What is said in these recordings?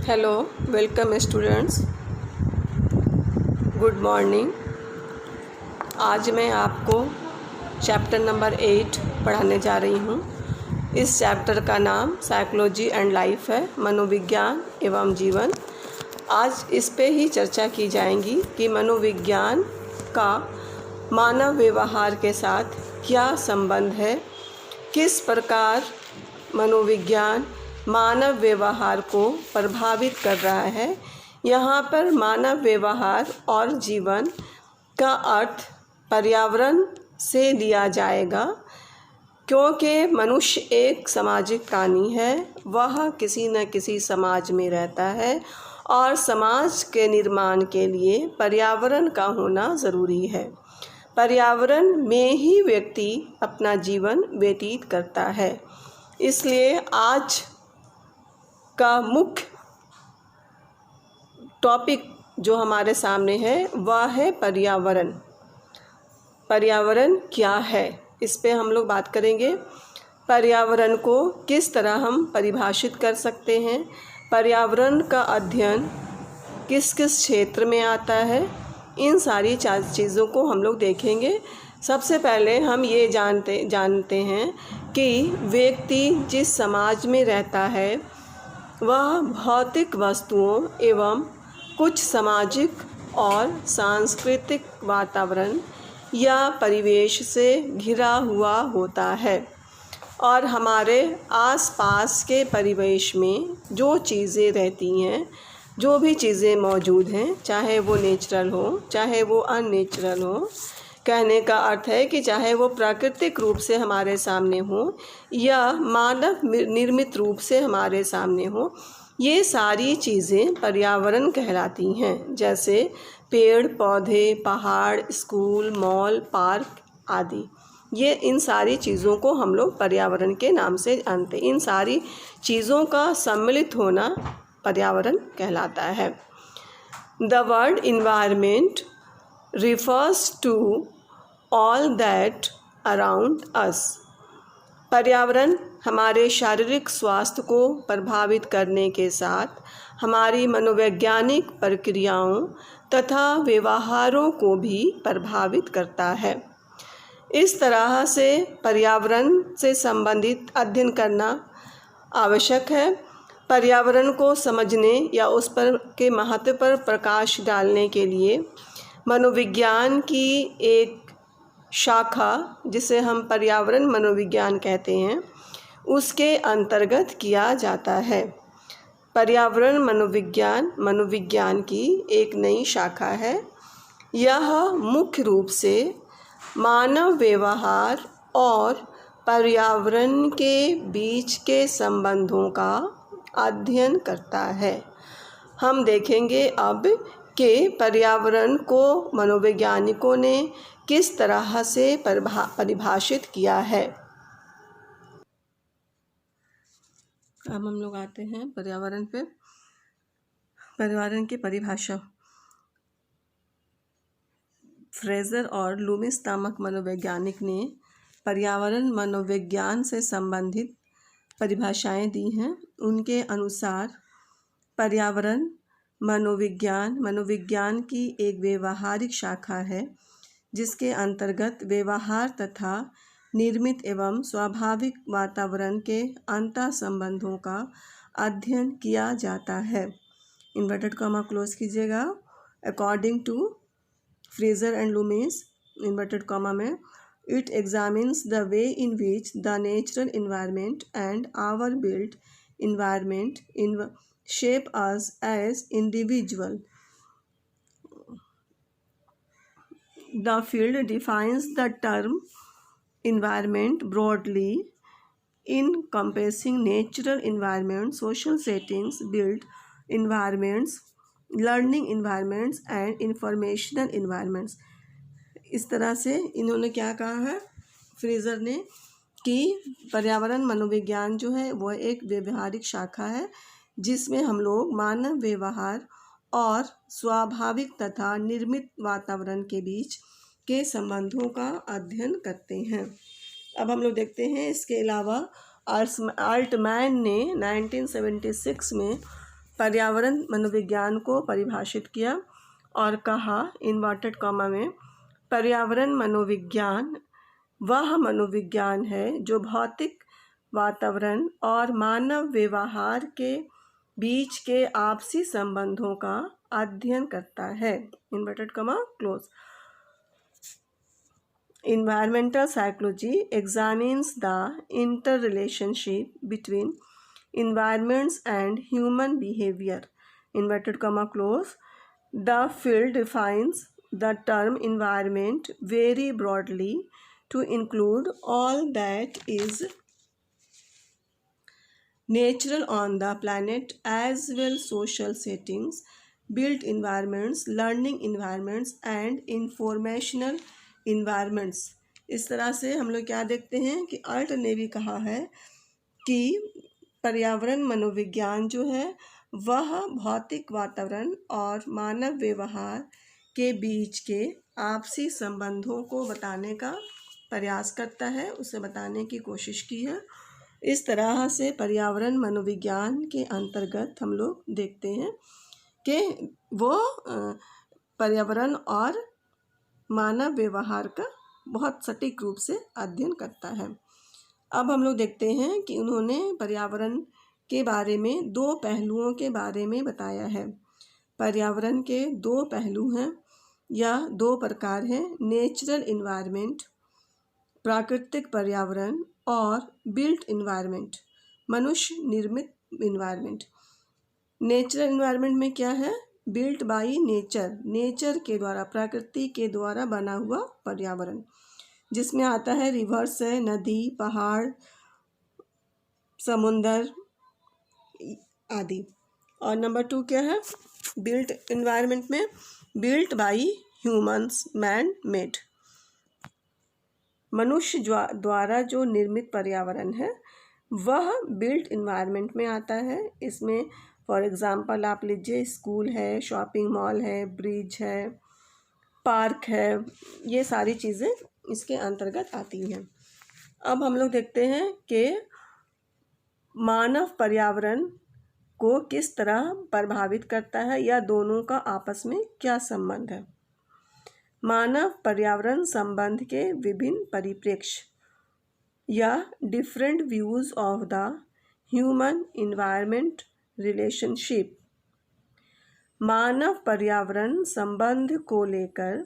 Hello, welcome students. Good morning. आज मैं आपको चैप्टर नंबर 8 पढ़ाने जा रही हूँ। इस चैप्टर का नाम साइकोलॉजी एंड लाइफ है, मनोविज्ञान एवं जीवन। आज इस पे ही चर्चा की जाएगी कि मनोविज्ञान का मानव व्यवहार के साथ क्या संबंध है, किस प्रकार मनोविज्ञान मानव व्यवहार को प्रभावित कर रहा है। यहाँ पर मानव व्यवहार और जीवन का अर्थ पर्यावरण से लिया जाएगा, क्योंकि मनुष्य एक सामाजिक प्राणी है। वह किसी न किसी समाज में रहता है और समाज के निर्माण के लिए पर्यावरण का होना ज़रूरी है। पर्यावरण में ही व्यक्ति अपना जीवन व्यतीत करता है। इसलिए आज का मुख्य टॉपिक जो हमारे सामने है वह है पर्यावरण। पर्यावरण क्या है, इस पे हम लोग बात करेंगे। पर्यावरण को किस तरह हम परिभाषित कर सकते हैं, पर्यावरण का अध्ययन किस किस क्षेत्र में आता है, इन सारी चीज़ों को हम लोग देखेंगे। सबसे पहले हम ये जानते हैं कि व्यक्ति जिस समाज में रहता है वह भौतिक वस्तुओं एवं कुछ सामाजिक और सांस्कृतिक वातावरण या परिवेश से घिरा हुआ होता है, और हमारे आसपास के परिवेश में जो चीज़ें रहती हैं, जो भी चीज़ें मौजूद हैं, चाहे वो नेचुरल हो चाहे वो अननेचुरल हो, कहने का अर्थ है कि चाहे वो प्राकृतिक रूप से हमारे सामने हो या मानव निर्मित रूप से हमारे सामने हो, ये सारी चीज़ें पर्यावरण कहलाती हैं। जैसे पेड़ पौधे, पहाड़, स्कूल, मॉल, पार्क आदि। ये इन सारी चीज़ों को हम लोग पर्यावरण के नाम से जानते हैं। इन सारी चीज़ों का सम्मिलित होना पर्यावरण कहलाता है। The word environment refers to all that around us। पर्यावरण हमारे शारीरिक स्वास्थ्य को प्रभावित करने के साथ हमारी मनोवैज्ञानिक प्रक्रियाओं तथा व्यवहारों को भी प्रभावित करता है। इस तरह से पर्यावरण से संबंधित अध्ययन करना आवश्यक है। पर्यावरण को समझने या उस पर के महत्व पर प्रकाश डालने के लिए मनोविज्ञान की एक शाखा, जिसे हम पर्यावरण मनोविज्ञान कहते हैं, उसके अंतर्गत किया जाता है। पर्यावरण मनोविज्ञान की एक नई शाखा है। यह मुख्य रूप से मानव व्यवहार और पर्यावरण के बीच के संबंधों का अध्ययन करता है। हम देखेंगे अब कि पर्यावरण को मनोवैज्ञानिकों ने किस तरह से परिभाषित किया है। अब हम लोग आते हैं पर्यावरण पे। पर्यावरण की परिभाषा। फ्रेजर और लूमिस नामक मनोवैज्ञानिक ने पर्यावरण मनोविज्ञान से संबंधित परिभाषाएं दी हैं। उनके अनुसार पर्यावरण मनोविज्ञान की एक व्यवहारिक शाखा है, जिसके अंतर्गत व्यवहार तथा निर्मित एवं स्वाभाविक वातावरण के अंतः संबंधों का अध्ययन किया जाता है। इन्वर्टेड कॉमा क्लोज कीजिएगा। According to Fraser and Loomis, inverted comma में, it examines the way in which the natural environment and our built environment in shape us as individual. The field defines the term environment broadly, encompassing natural environment, social settings, built environments, learning environments and informational environments। इस तरह से इन्होंने क्या कहा है Fraser ने कि पर्यावरण मनोविज्ञान जो है वह एक व्यवहारिक शाखा है, जिसमें हम लोग मानव व्यवहार और स्वाभाविक तथा निर्मित वातावरण के बीच के संबंधों का अध्ययन करते हैं। अब हम लोग देखते हैं इसके अलावा आल्टमैन ने 1976 में पर्यावरण मनोविज्ञान को परिभाषित किया और कहा इन्वर्टेड कॉमा में, पर्यावरण मनोविज्ञान वह मनोविज्ञान है जो भौतिक वातावरण और मानव व्यवहार के बीच के आपसी संबंधों का अध्ययन करता है। Inverted comma close. Environmental psychology examines the interrelationship between environments and human behavior. Inverted comma close. The field defines the term environment very broadly to include all that is natural on the planet as well social settings, built environments, learning environments and informational environments। इस तरह से हम लोग क्या देखते हैं कि alt ने भी कहा है कि पर्यावरण मनोविज्ञान जो है वह भौतिक वातावरण और मानव व्यवहार के बीच के आपसी संबंधों को बताने का प्रयास करता है, उसे बताने की कोशिश की है। इस तरह से पर्यावरण मनोविज्ञान के अंतर्गत हम लोग देखते हैं कि वो पर्यावरण और मानव व्यवहार का बहुत सटीक रूप से अध्ययन करता है। अब हम लोग देखते हैं कि उन्होंने पर्यावरण के बारे में दो पहलुओं के बारे में बताया है। पर्यावरण के दो पहलू हैं या दो प्रकार हैं, नेचुरल इन्वायरमेंट प्राकृतिक पर्यावरण और बिल्ट इन्वायरमेंट मनुष्य निर्मित इन्वायरमेंट। नेचुरल इन्वायरमेंट में क्या है, बिल्ट बाई नेचर, नेचर के द्वारा प्रकृति के द्वारा बना हुआ पर्यावरण, जिसमें आता है रिवर्स है, नदी, पहाड़, समुंदर आदि। और नंबर 2 क्या है, बिल्ट इन्वायरमेंट में built by humans, man made, मनुष्य द्वारा जो निर्मित पर्यावरण है वह बिल्ट इन्वायरमेंट में आता है। इसमें फॉर एग्ज़ाम्पल आप लीजिए स्कूल है, शॉपिंग मॉल है, ब्रिज है, पार्क है, ये सारी चीज़ें इसके अंतर्गत आती हैं। अब हम लोग देखते हैं कि मानव पर्यावरण को किस तरह प्रभावित करता है या दोनों का आपस में क्या संबंध है। मानव पर्यावरण संबंध के विभिन्न परिप्रेक्ष्य या different views of the human environment relationship. मानव पर्यावरण संबंध को लेकर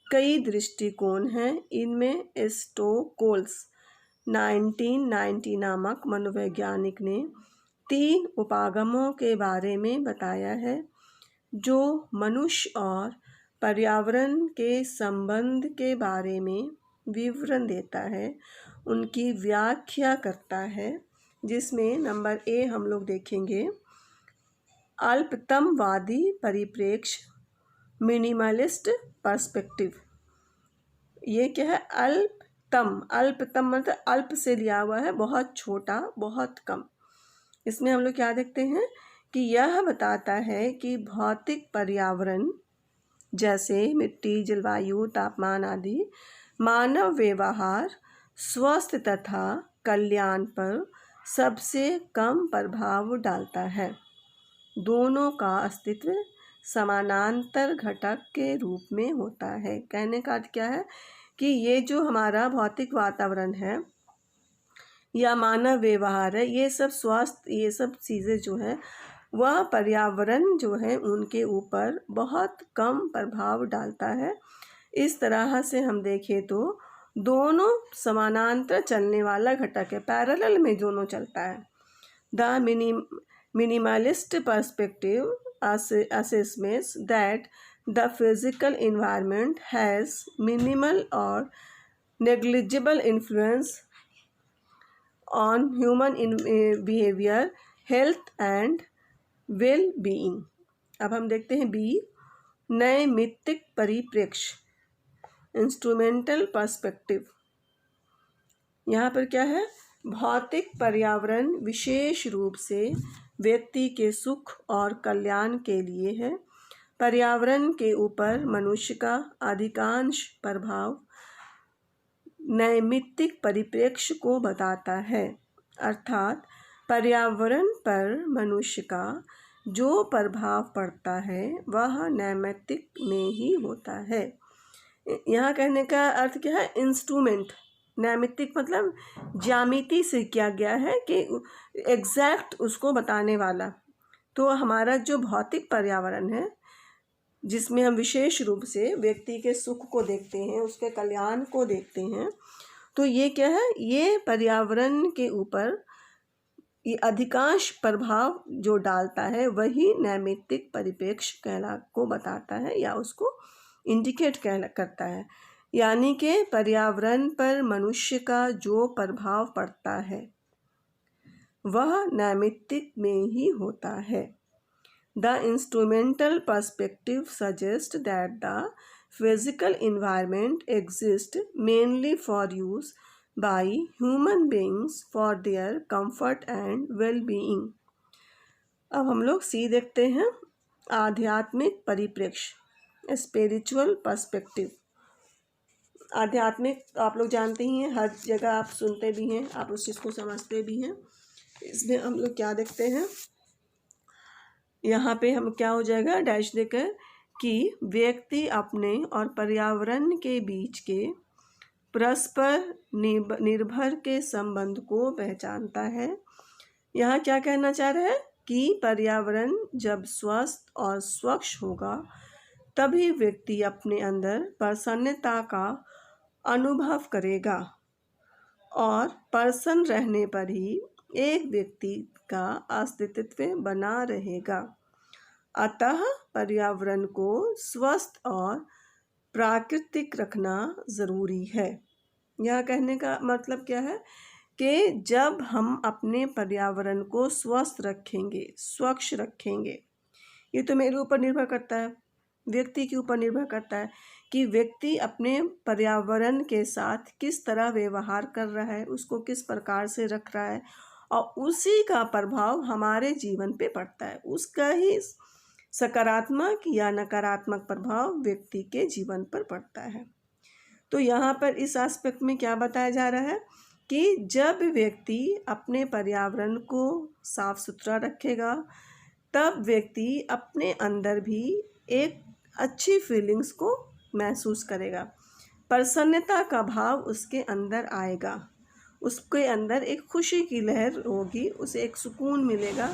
कई दृष्टिकोण हैं। इनमें स्टोकोल्स 1990 नामक मनोवैज्ञानिक ने 3 उपागमों के बारे में बताया है जो मनुष्य और पर्यावरण के संबंध के बारे में विवरण देता है, उनकी व्याख्या करता है, जिसमें नंबर ए हम लोग देखेंगे अल्पतमवादी परिप्रेक्ष्य, मिनिमलिस्ट पर्सपेक्टिव। ये क्या है, अल्पतम, अल्पतम मतलब अल्प से लिया हुआ है, बहुत छोटा, बहुत कम। इसमें हम लोग क्या देखते हैं कि यह बताता है कि भौतिक पर्यावरण जैसे मिट्टी, जलवायु, तापमान आदि मानव व्यवहार, स्वास्थ्य तथा कल्याण पर सबसे कम प्रभाव डालता है। दोनों का अस्तित्व समानांतर घटक के रूप में होता है। कहने का अर्थ क्या है कि ये जो हमारा भौतिक वातावरण है या मानव व्यवहार है, ये सब स्वास्थ्य, ये सब चीज़ें जो है वह पर्यावरण जो है उनके ऊपर बहुत कम प्रभाव डालता है। इस तरह से हम देखें तो दोनों समानांतर चलने वाला घटक है, पैरेलल में दोनों चलता है। The minimalist perspective assessments that the physical environment has minimal or negligible influence on human behavior, health and well-being। अब हम देखते हैं बी, नैमित्तिक परिप्रेक्ष्य, इंस्ट्रूमेंटल पर्सपेक्टिव। यहाँ पर क्या है, भौतिक पर्यावरण विशेष रूप से व्यक्ति के सुख और कल्याण के लिए है। पर्यावरण के ऊपर मनुष्य का अधिकांश प्रभाव नैमित्तिक परिप्रेक्ष्य को बताता है, अर्थात पर्यावरण पर मनुष्य का जो प्रभाव पड़ता है वह नैमित्तिक में ही होता है। यहाँ कहने का अर्थ क्या है? इंस्ट्रूमेंट। नैमित्तिक मतलब ज्यामिति से किया गया है कि एग्जैक्ट उसको बताने वाला। तो हमारा जो भौतिक पर्यावरण है, जिसमें हम विशेष रूप से व्यक्ति के सुख को देखते हैं, उसके कल्याण को देखते हैं, तो ये क्या है? ये पर्यावरण के ऊपर ये अधिकांश प्रभाव जो डालता है वही नैमित्तिक परिप्रेक्ष्य को बताता है या उसको इंडिकेट करता है। यानी कि पर्यावरण पर मनुष्य का जो प्रभाव पड़ता है वह नैमित्तिक में ही होता है। The instrumental perspective suggest that the physical environment exists mainly for use by human beings for their comfort and well-being। अब हम लोग सी देखते हैं, आध्यात्मिक परिप्रेक्ष्य, स्पिरिचुअल पर्सपेक्टिव। आध्यात्मिक आप लोग जानते ही हैं, हर जगह आप सुनते भी हैं, आप उस चीज़ को समझते भी हैं। इसमें हम लोग क्या देखते हैं, यहाँ पे हम क्या हो जाएगा डैश देकर कि व्यक्ति अपने और पर्यावरण के बीच के परस्पर निर्भर के संबंध को पहचानता है। यहाँ क्या कहना चाह रहा है कि पर्यावरण जब स्वस्थ और स्वच्छ होगा तभी व्यक्ति अपने अंदर प्रसन्नता का अनुभव करेगा और प्रसन्न रहने पर ही एक व्यक्ति का अस्तित्व बना रहेगा। अतः पर्यावरण को स्वस्थ और प्राकृतिक रखना ज़रूरी है। यह कहने का मतलब क्या है कि जब हम अपने पर्यावरण को स्वस्थ रखेंगे, स्वच्छ रखेंगे, ये तो मेरे ऊपर निर्भर करता है, व्यक्ति के ऊपर निर्भर करता है कि व्यक्ति अपने पर्यावरण के साथ किस तरह व्यवहार कर रहा है, उसको किस प्रकार से रख रहा है, और उसी का प्रभाव हमारे जीवन पे पड़ता है। उसका ही सकारात्मक या नकारात्मक प्रभाव व्यक्ति के जीवन पर पड़ता है। तो यहाँ पर इस एस्पेक्ट में क्या बताया जा रहा है कि जब व्यक्ति अपने पर्यावरण को साफ सुथरा रखेगा तब व्यक्ति अपने अंदर भी एक अच्छी फीलिंग्स को महसूस करेगा, प्रसन्नता का भाव उसके अंदर आएगा, उसके अंदर एक खुशी की लहर होगी, उसे एक सुकून मिलेगा।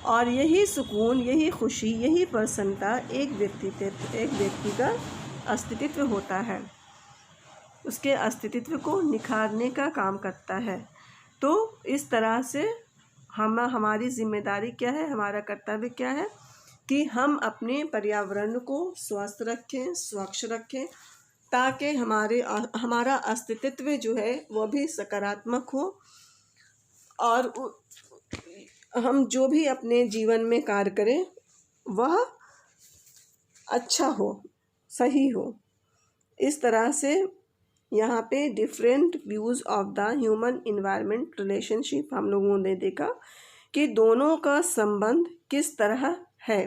और यही सुकून, यही खुशी, यही प्रसन्नता एक व्यक्ति का अस्तित्व होता है, उसके अस्तित्व को निखारने का काम करता है। तो इस तरह से हमारी जिम्मेदारी क्या है, हमारा कर्तव्य क्या है कि हम अपने पर्यावरण को स्वस्थ रखें, स्वच्छ रखें, ताकि हमारा अस्तित्व जो है वह भी सकारात्मक हो और हम जो भी अपने जीवन में कार्य करें वह अच्छा हो, सही हो। इस तरह से यहाँ पे different views of the human environment relationship हम लोगों ने देखा कि दोनों का संबंध किस तरह है,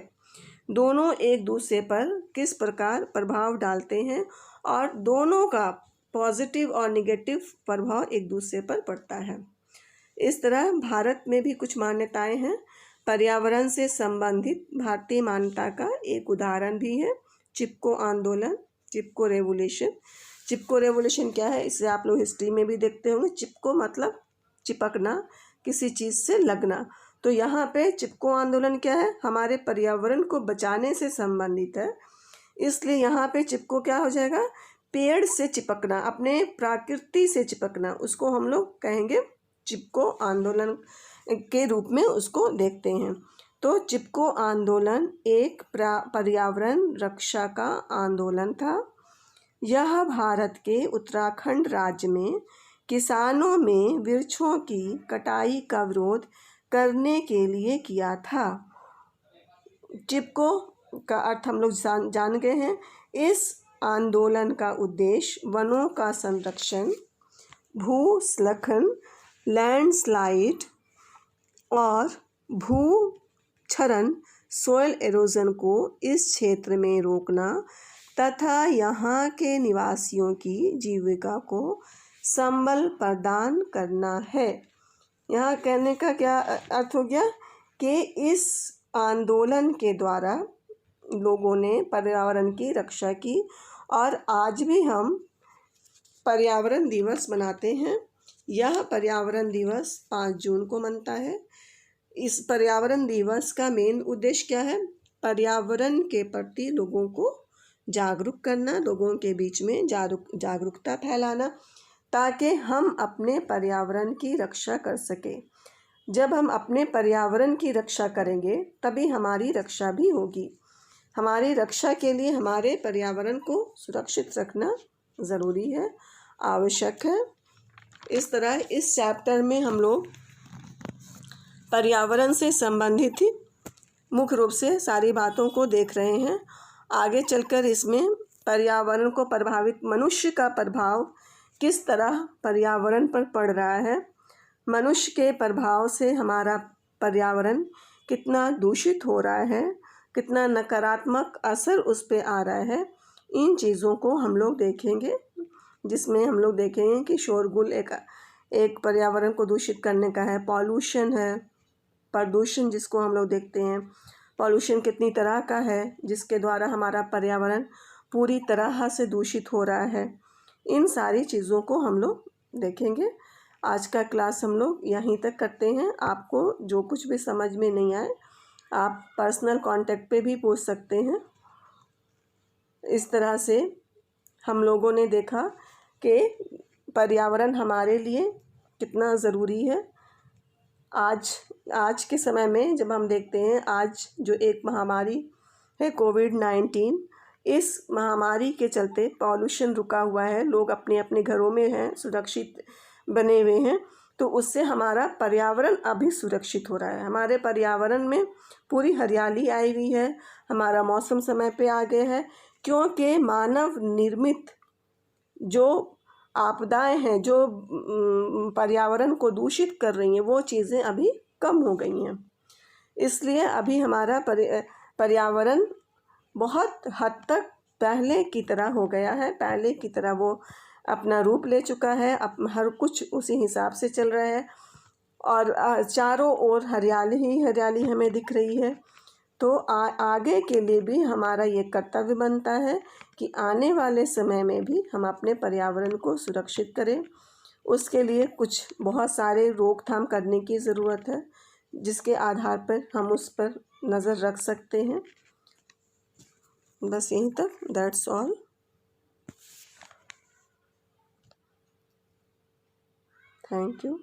दोनों एक दूसरे पर किस प्रकार प्रभाव डालते हैं और दोनों का पॉजिटिव और नेगेटिव प्रभाव एक दूसरे पर पड़ता है। इस तरह भारत में भी कुछ मान्यताएं हैं। पर्यावरण से संबंधित भारतीय मान्यता का एक उदाहरण भी है चिपको आंदोलन, चिपको रेवोल्यूशन। चिपको रेवोल्यूशन क्या है, इसे आप लोग हिस्ट्री में भी देखते होंगे। चिपको मतलब चिपकना, किसी चीज़ से लगना। तो यहाँ पे चिपको आंदोलन क्या है, हमारे पर्यावरण को बचाने से संबंधित है। इसलिए यहाँ पे चिपको क्या हो जाएगा, पेड़ से चिपकना, अपने प्रकृति से चिपकना, उसको हम लोग कहेंगे चिपको आंदोलन के रूप में उसको देखते हैं। तो चिपको आंदोलन एक पर्यावरण रक्षा का आंदोलन था। यह भारत के उत्तराखंड राज्य में किसानों में वृक्षों की कटाई का विरोध करने के लिए किया था। चिपको का अर्थ हम लोग जान गए हैं। इस आंदोलन का उद्देश्य वनों का संरक्षण, भूस्खलन, लैंडस्लाइड और भूक्षरण, सोयल एरोजन को इस क्षेत्र में रोकना तथा यहाँ के निवासियों की जीविका को संबल प्रदान करना है। यहाँ कहने का क्या अर्थ हो गया कि इस आंदोलन के द्वारा लोगों ने पर्यावरण की रक्षा की और आज भी हम पर्यावरण दिवस मनाते हैं। यह पर्यावरण दिवस 5 जून को मनता है। इस पर्यावरण दिवस का मेन उद्देश्य क्या है? पर्यावरण के प्रति लोगों को जागरूक करना, लोगों के बीच में जागरूकता फैलाना, ताकि हम अपने पर्यावरण की रक्षा कर सकें। जब हम अपने पर्यावरण की रक्षा करेंगे तभी हमारी रक्षा भी होगी। हमारी रक्षा के लिए हमारे पर्यावरण को सुरक्षित रखना ज़रूरी है, आवश्यक है। इस तरह इस चैप्टर में हम लोग पर्यावरण से संबंधित ही मुख्य रूप से सारी बातों को देख रहे हैं। आगे चलकर इसमें पर्यावरण को प्रभावित मनुष्य का प्रभाव किस तरह पर्यावरण पर पड़ रहा है, मनुष्य के प्रभाव से हमारा पर्यावरण कितना दूषित हो रहा है, कितना नकारात्मक असर उस पर आ रहा है, इन चीज़ों को हम लोग देखेंगे। जिसमें हम लोग देखेंगे कि शोरगुल एक पर्यावरण को दूषित करने का है, पॉल्यूशन है, प्रदूषण जिसको हम लोग देखते हैं, पॉल्यूशन कितनी तरह का है जिसके द्वारा हमारा पर्यावरण पूरी तरह से दूषित हो रहा है। इन सारी चीज़ों को हम लोग देखेंगे। आज का क्लास हम लोग यहीं तक करते हैं। आपको जो कुछ भी समझ में नहीं आए आप पर्सनल कांटेक्ट पे भी पूछ सकते हैं। इस तरह से हम लोगों ने देखा कि पर्यावरण हमारे लिए कितना ज़रूरी है। आज के समय में जब हम देखते हैं, आज जो एक महामारी है कोविड-19, इस महामारी के चलते पॉल्यूशन रुका हुआ है, लोग अपने अपने घरों में हैं, सुरक्षित बने हुए हैं, तो उससे हमारा पर्यावरण अभी सुरक्षित हो रहा है। हमारे पर्यावरण में पूरी हरियाली आई हुई है, हमारा मौसम समय पे आ गया है, क्योंकि मानव निर्मित जो आपदाएं हैं, जो पर्यावरण को दूषित कर रही हैं, वो चीज़ें अभी कम हो गई हैं। इसलिए अभी हमारा पर्यावरण बहुत हद तक पहले की तरह हो गया है, पहले की तरह वो अपना रूप ले चुका है, हर कुछ उसी हिसाब से चल रहा है और चारों ओर हरियाली ही हरियाली हमें दिख रही है। तो आगे के लिए भी हमारा ये कर्तव्य बनता है कि आने वाले समय में भी हम अपने पर्यावरण को सुरक्षित करें। उसके लिए कुछ बहुत सारे रोकथाम करने की ज़रूरत है, जिसके आधार पर हम उस पर नज़र रख सकते हैं। बस यहीं तक, दैट्स ऑल। Thank you.